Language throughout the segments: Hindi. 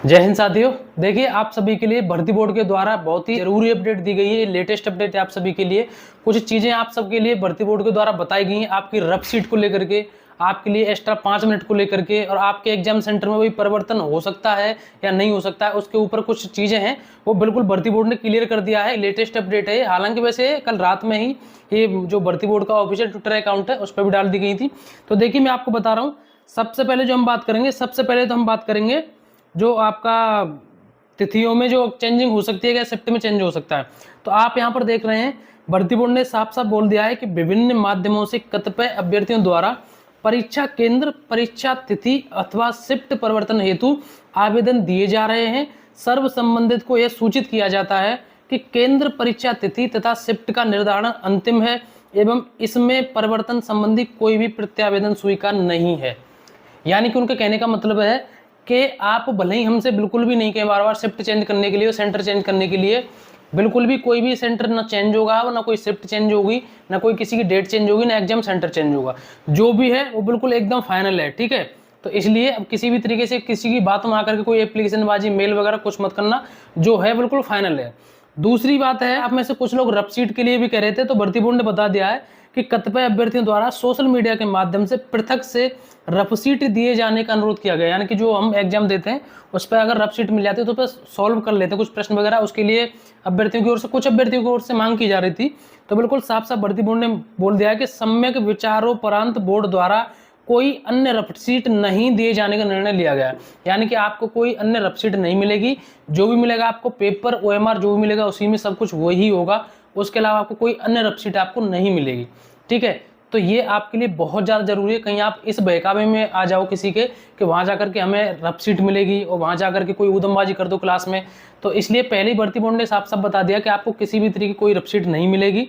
जय हिंद साथियों। देखिए, आप सभी के लिए भर्ती बोर्ड के द्वारा बहुत ही जरूरी अपडेट दी गई है। लेटेस्ट अपडेट है आप सभी के लिए। कुछ चीजें आप सबके लिए भर्ती बोर्ड के द्वारा बताई गई हैं आपकी रफ सीट को लेकर के, आपके लिए एक्स्ट्रा 5 मिनट को लेकर के, और आपके एग्जाम सेंटर में भी परिवर्तन हो सकता है या नहीं हो सकता है, उसके ऊपर कुछ चीजें हैं वो बिल्कुल भर्ती बोर्ड ने क्लियर कर दिया है। लेटेस्ट अपडेट है। हालांकि वैसे कल रात में ही ये जो भर्ती बोर्ड का ऑफिशियल ट्विटर अकाउंट है उस पर भी डाल दी गई थी। तो देखिए, मैं आपको बता रहा हूँ। सबसे पहले जो हम बात करेंगे, सबसे पहले तो हम बात करेंगे जो आपका तिथियों में जो चेंजिंग हो सकती है, क्या शिफ्ट में चेंज हो सकता है। तो आप यहाँ पर देख रहे हैं, भर्ती बोर्ड ने साफ साफ बोल दिया है कि विभिन्न माध्यमों से कतिपय अभ्यर्थियों द्वारा परीक्षा केंद्र, परीक्षा तिथि अथवा शिफ्ट परिवर्तन हेतु आवेदन दिए जा रहे हैं। सर्व संबंधित को यह सूचित किया जाता है कि केंद्र, परीक्षा तिथि तथा शिफ्ट का निर्धारण अंतिम है एवं इसमें परिवर्तन संबंधी कोई भी प्रत्यावेदन स्वीकार नहीं है। यानी कि उनके कहने का मतलब है कि आप भले ही हमसे बिल्कुल भी नहीं कहें बार बार शिफ्ट चेंज करने के लिए और सेंटर चेंज करने के लिए, बिल्कुल भी कोई भी सेंटर ना चेंज होगा, ना कोई शिफ्ट चेंज होगी, ना कोई किसी की डेट चेंज होगी, ना एग्जाम सेंटर चेंज होगा। जो भी है वो बिल्कुल एकदम फाइनल है। ठीक है, तो इसलिए अब किसी भी तरीके से किसी की बात में आकर के कोई एप्लीकेशन बाजी, मेल वगैरह कुछ मत करना। जो है बिल्कुल फाइनल है। दूसरी बात है, आप में से कुछ लोग रफ सीट के लिए भी कह रहे थे, तो भर्ती बोर्ड ने बता दिया है कि कतिपय अभ्यर्थियों द्वारा सोशल मीडिया के माध्यम से पृथक से रफ सीट दिए जाने का अनुरोध किया गया। यानी कि जो हम एग्जाम देते हैं उस पर अगर रफ सीट मिल जाती है तो उस पर सॉल्व कर लेते हैं कुछ प्रश्न वगैरह, उसके लिए अभ्यर्थियों की ओर से, कुछ अभ्यर्थियों की ओर से मांग की जा रही थी। तो बिल्कुल साफ साफ भर्ती बोर्ड ने बोल दिया है कि सम्यक विचारोपरांत बोर्ड द्वारा कोई अन्य रफ सीट नहीं दिए जाने का निर्णय लिया गया। यानी कि आपको कोई अन्य रफ सीट नहीं मिलेगी। जो भी मिलेगा आपको पेपर, OMR जो भी मिलेगा उसी में सब कुछ वही होगा। उसके अलावा आपको कोई अन्य रफ सीट आपको नहीं मिलेगी। ठीक है, तो ये आपके लिए बहुत ज़्यादा जरूरी है। कहीं आप इस बहकावे में आ जाओ किसी के कि वहाँ जाकर के हमें रफ सीट मिलेगी और वहाँ जाकर के कोई उदमबाजी कर दो क्लास में, तो इसलिए पहले ही भर्ती बोर्ड ने साफ साफ बता दिया कि आपको किसी भी तरीके की कोई रफ सीट नहीं मिलेगी।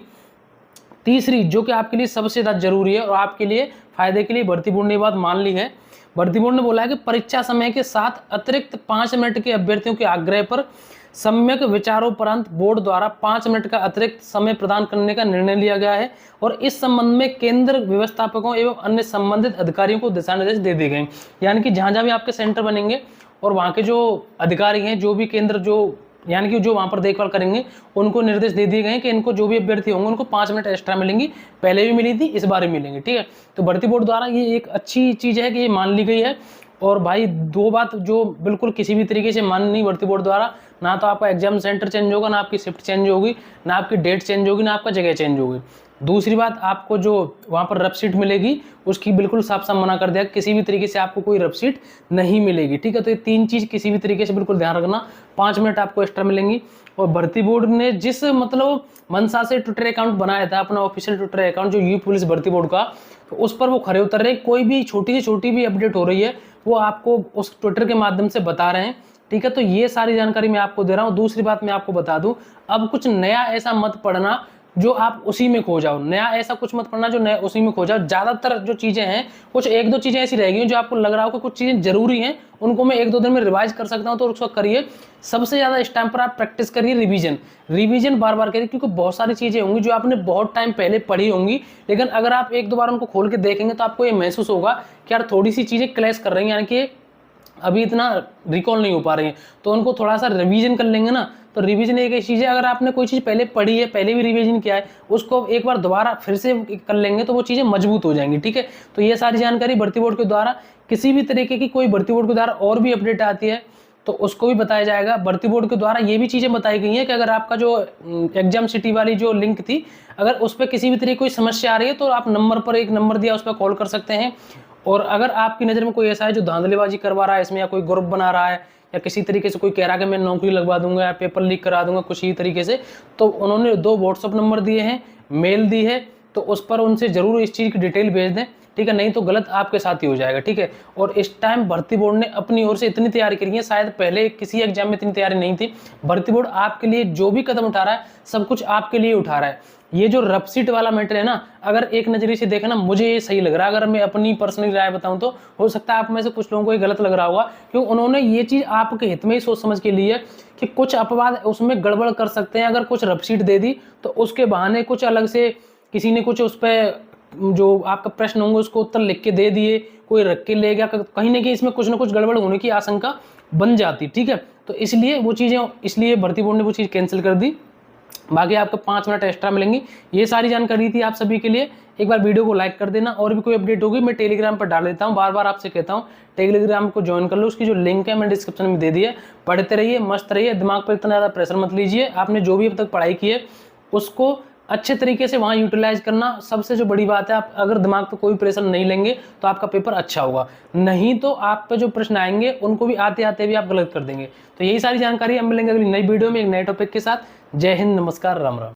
तीसरी, जो कि आपके लिए सबसे ज़्यादा जरूरी है और आपके लिए फायदे के लिए भर्ती बोर्ड ने ये बात मान ली है। भर्ती बोर्ड ने बोला है कि परीक्षा समय के साथ अतिरिक्त 5 मिनट के अभ्यर्थियों के आग्रह पर सम्यक विचारोपरांत बोर्ड द्वारा 5 मिनट का अतिरिक्त समय प्रदान करने का निर्णय लिया गया है और इस संबंध में केंद्र व्यवस्थापकों एवं अन्य संबंधित अधिकारियों को दिशा निर्देश दे दिए गए। यानी कि जहां जहां भी आपके सेंटर बनेंगे और वहां के जो अधिकारी हैं, जो भी केंद्र, जो यानी कि जो वहां पर देखभाल करेंगे, उनको निर्देश दे दिए गए हैं कि इनको जो भी अभ्यर्थी होंगे उनको 5 मिनट एक्स्ट्रा मिलेंगी। पहले भी मिली थी, इस बार भी मिलेंगी। ठीक है, तो भर्ती बोर्ड द्वारा ये एक अच्छी चीज है कि ये मान ली गई है। और भाई, दो बात जो बिल्कुल किसी भी तरीके से मान नहीं भर्ती बोर्ड द्वारा, ना तो आपका एग्जाम सेंटर चेंज होगा, ना आपकी शिफ्ट चेंज होगी, ना आपकी डेट चेंज होगी, ना आपका जगह चेंज होगी। दूसरी बात, आपको जो वहाँ पर रफ सीट मिलेगी उसकी बिल्कुल साफ साफ मना कर दिया, किसी भी तरीके से आपको कोई रफ सीट नहीं मिलेगी। ठीक है, तो ये तीन चीज़ किसी भी तरीके से बिल्कुल ध्यान रखना। 5 मिनट आपको एक्स्ट्रा मिलेंगी। और भर्ती बोर्ड ने जिस मतलब मनसा से ट्विटर अकाउंट बनाया था, अपना ऑफिशियल ट्विटर अकाउंट जो यू पुलिस भर्ती बोर्ड का, तो उस पर वो खरे उतर रहे। कोई भी छोटी से छोटी भी अपडेट हो रही है वो आपको उस ट्विटर के माध्यम से बता रहे हैं। ठीक है, तो ये सारी जानकारी मैं आपको दे रहा हूँ। दूसरी बात मैं आपको बता दूं, अब कुछ नया ऐसा मत पढ़ना जो आप उसी में खो जाओ। नया ऐसा कुछ मत पढ़ना जो नया उसी में खो जाओ। ज्यादातर जो चीजें हैं, कुछ एक दो चीजें ऐसी रहेगी जो आपको लग रहा हो कि कुछ चीजें जरूरी हैं, उनको मैं 1-2 दिन में रिवाइज कर सकता हूं, तो उसको करिए। सबसे ज्यादा इस टाइम पर आप प्रैक्टिस करिए रिवीजन बार बार करिए, क्योंकि बहुत सारी चीजें होंगी जो आपने बहुत टाइम पहले पढ़ी होंगी, लेकिन अगर आप 1-2 बार उनको खोल के देखेंगे तो आपको ये महसूस होगा कि यार थोड़ी सी चीजें क्लैश कर रही हैं, यानी कि अभी इतना रिकॉल नहीं हो पा रही है। तो उनको थोड़ा सा रिवीजन कर लेंगे ना, तो रिवीजन एक ऐसी चीज़ है, अगर आपने कोई चीज़ पहले पढ़ी है, पहले भी रिवीजन किया है, उसको एक बार दोबारा फिर से कर लेंगे तो वो चीज़ें मजबूत हो जाएंगी। ठीक है, तो ये सारी जानकारी भर्ती बोर्ड के द्वारा, किसी भी तरीके की कोई भर्ती बोर्ड के द्वारा और भी अपडेट आती है तो उसको भी बताया जाएगा। भर्ती बोर्ड के द्वारा ये भी चीज़ें बताई गई हैं कि अगर आपका जो एग्जाम सिटी वाली जो लिंक थी, अगर उस पर किसी भी तरीके कोई समस्या आ रही है तो आप नंबर पर, एक नंबर दिया, उस पर कॉल कर सकते हैं। और अगर आपकी नज़र में कोई ऐसा है जो धांधलीबाजी करवा रहा है इसमें, या कोई ग्रुप बना रहा है, या किसी तरीके से कोई कह रहा है कि मैं नौकरी लगवा दूंगा या पेपर लीक करा दूंगा कुछ ही तरीके से, तो उन्होंने 2 व्हाट्सअप नंबर दिए हैं, मेल दी है, तो उस पर उनसे जरूर इस चीज़ की डिटेल भेज दें। ठीक है, नहीं तो गलत आपके साथ ही हो जाएगा। ठीक है, और इस टाइम भर्ती बोर्ड ने अपनी ओर से इतनी तैयारी करी है, शायद पहले किसी एग्जाम में इतनी तैयारी नहीं थी। भर्ती बोर्ड आपके लिए जो भी कदम उठा रहा है सब कुछ आपके लिए उठा रहा है। ये जो रफ सीट वाला मैटर है ना, अगर एक नजरिए से देखना मुझे ये सही लग रहा है। अगर मैं अपनी पर्सनल राय बताऊं तो हो सकता है आप में से कुछ लोगों को ये गलत लग रहा होगा, क्योंकि उन्होंने ये चीज आपके हित में ही सोच समझ के ली है कि कुछ अपवाद उसमें गड़बड़ कर सकते हैं। अगर कुछ रफ सीट दे दी तो उसके बहाने कुछ अलग से किसी ने कुछ उस पर जो आपका प्रश्न होंगे उसको उत्तर लिख के दे दिए, कोई रख के ले गया, कहीं ना कहीं इसमें कुछ ना कुछ गड़बड़ होने की आशंका बन जाती, ठीक है। तो इसलिए वो चीज़ें, इसलिए भर्ती बोर्ड ने वो चीज़ कैंसिल कर दी। बाकी आपको 5 मिनट एक्स्ट्रा मिलेंगी। ये सारी जानकारी थी आप सभी के लिए। एक बार वीडियो को लाइक कर देना, और भी कोई अपडेट होगी मैं टेलीग्राम पर डाल देता हूँ। बार बार आपसे कहता हूँ टेलीग्राम को ज्वाइन कर लो, उसकी जो लिंक है मैंने डिस्क्रिप्शन में दे दी है। पढ़ते रहिए, मस्त रहिए, दिमाग पर इतना ज़्यादा प्रेशर मत लीजिए। आपने जो भी अब तक पढ़ाई की है उसको अच्छे तरीके से वहाँ यूटिलाइज करना। सबसे जो बड़ी बात है, आप अगर दिमाग पर कोई प्रेशर नहीं लेंगे तो आपका पेपर अच्छा होगा, नहीं तो आप पे जो प्रश्न आएंगे उनको भी आते आते भी आप गलत कर देंगे। तो यही सारी जानकारी हम मिलेंगे अगली नई वीडियो में एक नए टॉपिक के साथ। जय हिंद, नमस्कार, राम राम।